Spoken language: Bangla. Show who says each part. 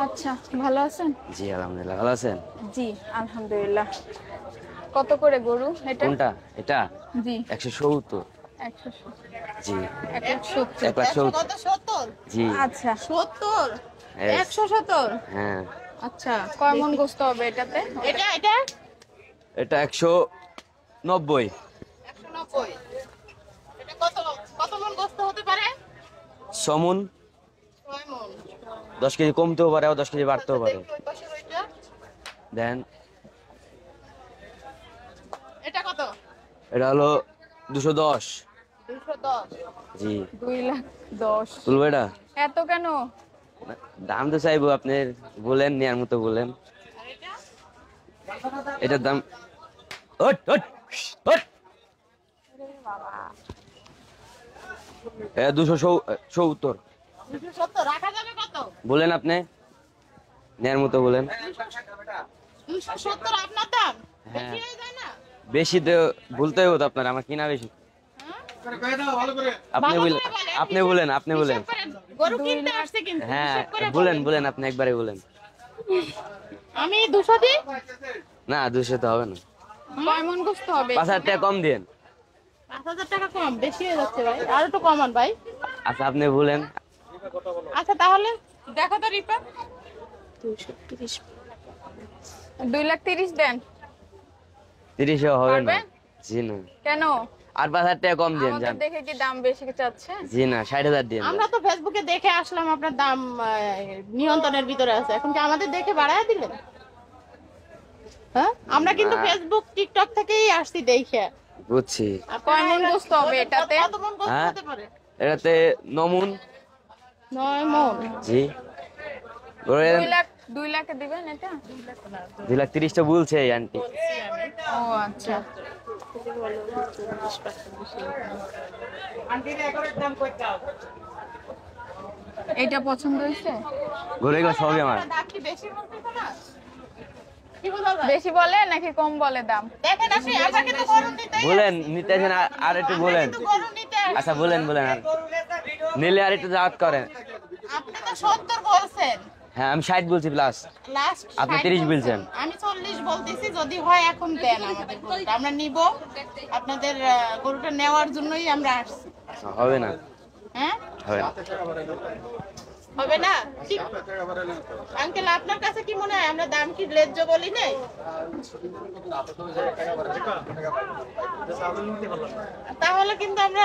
Speaker 1: আচ্ছা, ভালো আছেন?
Speaker 2: জি আলহামদুলিল্লাহ, ভালো আছেন?
Speaker 1: জি আলহামদুলিল্লাহ। কত করে গরু এটা?
Speaker 2: কোনটা এটা?
Speaker 1: জি
Speaker 2: 170।
Speaker 1: 170।
Speaker 2: জি
Speaker 1: 170।
Speaker 2: 170। জি
Speaker 1: আচ্ছা
Speaker 3: 70
Speaker 2: yes,
Speaker 3: 170।
Speaker 2: হ্যাঁ
Speaker 1: আচ্ছা, কয় মণ গোস্ত হবে এটাতে?
Speaker 3: এটা
Speaker 2: এটা 190।
Speaker 3: 190। এটা কত কত মণ গোস্ত হতে পারে?
Speaker 2: 100 মণ।
Speaker 3: 6 মণ।
Speaker 2: 10 কেজি কমতেও পারে, 10 কেজি বাড়তেও পারে।
Speaker 3: দেখি ওই পাশের ওইটা।
Speaker 2: দেন
Speaker 3: এটা কত?
Speaker 2: এটা হলো 210।
Speaker 3: 210।
Speaker 2: জি
Speaker 1: 2,10,000।
Speaker 2: তুলবো এটা?
Speaker 1: এত কেন?
Speaker 2: দাম তো চাইবো, আপনি বলেন, নেয়ার মতো বলেন।
Speaker 3: আর এটা?
Speaker 2: এটার দাম হট হট হট এ 270।
Speaker 3: 270 রাখা যাবে কত?
Speaker 2: বলেন আপনি, নেয়ার মতো বলেন।
Speaker 3: 270 আপনার দাম?
Speaker 2: হ্যাঁ।
Speaker 3: বেশি হয়ে যায় না?
Speaker 2: বেশি তো বলতে হবে তো আপনার, আমার কিনা বেশি।
Speaker 3: হ্যাঁ?
Speaker 2: আপনি
Speaker 3: ভালো
Speaker 2: বলেন,
Speaker 3: করে বলেন,
Speaker 2: আপনি বলেন, আপনি বলেন।
Speaker 3: হিসাব করেন। গরু কিনতে আসছে কিন্তু
Speaker 2: হ্যাঁ
Speaker 3: হিসাব করে
Speaker 2: বলেন বলেন, আপনি একবারে বলেন।
Speaker 3: আমি 200 দিই।
Speaker 2: না 200 তো হবে না,
Speaker 1: কয় মণ গোস্ত হবে?
Speaker 2: 5,000 টাকা কম দিন।
Speaker 3: 5000 টাকা কম, বেশি হয়ে যাচ্ছে ভাই, আর একটু কমান ভাই।
Speaker 2: আচ্ছা আপনি বলেন।
Speaker 3: আচ্ছা তাহলে দেখো তো রিপা।
Speaker 1: 2,30,000 দেন।
Speaker 2: 30 হবে না।
Speaker 1: পারবেন?
Speaker 2: জি না,
Speaker 1: কেন?
Speaker 2: আর 5,000 টাকা কম দিন
Speaker 1: আমাদের
Speaker 2: জান।
Speaker 1: দেখে কি দাম বেশি চাচ্ছে?
Speaker 2: জি না, 60,000 দিন।
Speaker 3: আমরা তো ফেসবুকে দেখে আসলাম আপনার দাম নিয়ন্ত্রণের ভিতরে আছে, এখন কি আমাদের দেখে বাড়ায় দিলেন? হ্যাঁ, আমরা কিন্তু
Speaker 2: না।
Speaker 3: ফেসবুক টিকটক থেকেই আসছি দেখে।
Speaker 2: বুঝছি।
Speaker 3: আর
Speaker 1: কয় মণ গোস্ত হবে এটাতে?
Speaker 3: কত মণ গোস্ত
Speaker 2: হ্যাঁ?
Speaker 3: হতে পারে?
Speaker 2: এটাতে 9 মণ।
Speaker 3: 9 মণ।
Speaker 2: জি ধরেন
Speaker 1: 2,00,000 দিবেন এটা?
Speaker 2: 2,30,000 তো বলছে এই আন্টি।
Speaker 1: ও আচ্ছা। এটা পছন্দ হয়েছে?
Speaker 2: ঘুরে গেলে সবই আমার।
Speaker 3: দাম কি বেশি বলতেছে না? কি বলবো ভাই?
Speaker 1: বেশি বলে নাকি কম বলে দাম?
Speaker 3: দেখেন আপনি, আমরা কিন্তু গরু নিতেই
Speaker 2: বলেন নিতেছেন, আর একটু
Speaker 3: আমরা
Speaker 2: বলেন।
Speaker 3: কিন্তু গরু নিতে আসছি।
Speaker 2: আচ্ছা বলেন বলেন, আর নিলে আর একটু দাওয়াত করেন।
Speaker 3: আপনি তো 70 বলছেন,
Speaker 2: হ্যাঁ আমি 60 বলছি প্লাস।
Speaker 3: লাস্ট
Speaker 2: আপনি 30 বলছেন।
Speaker 3: আমি 40 বলতেছি, যদি হয় এখন দেন আমাদের গরুটা, আমরা নিব। আপনাদের গরুটা নেওয়ার জন্যই আমরা আসছি।
Speaker 2: হবে না,
Speaker 3: হ্যাঁ,
Speaker 2: হবে না।
Speaker 3: হবে না? ঠিক আঙ্কেল, আপনার কাছে কি মনে হয় আমরা দাম কি ন্যায্য বলি নাই? তাহলে কিন্তু আমরা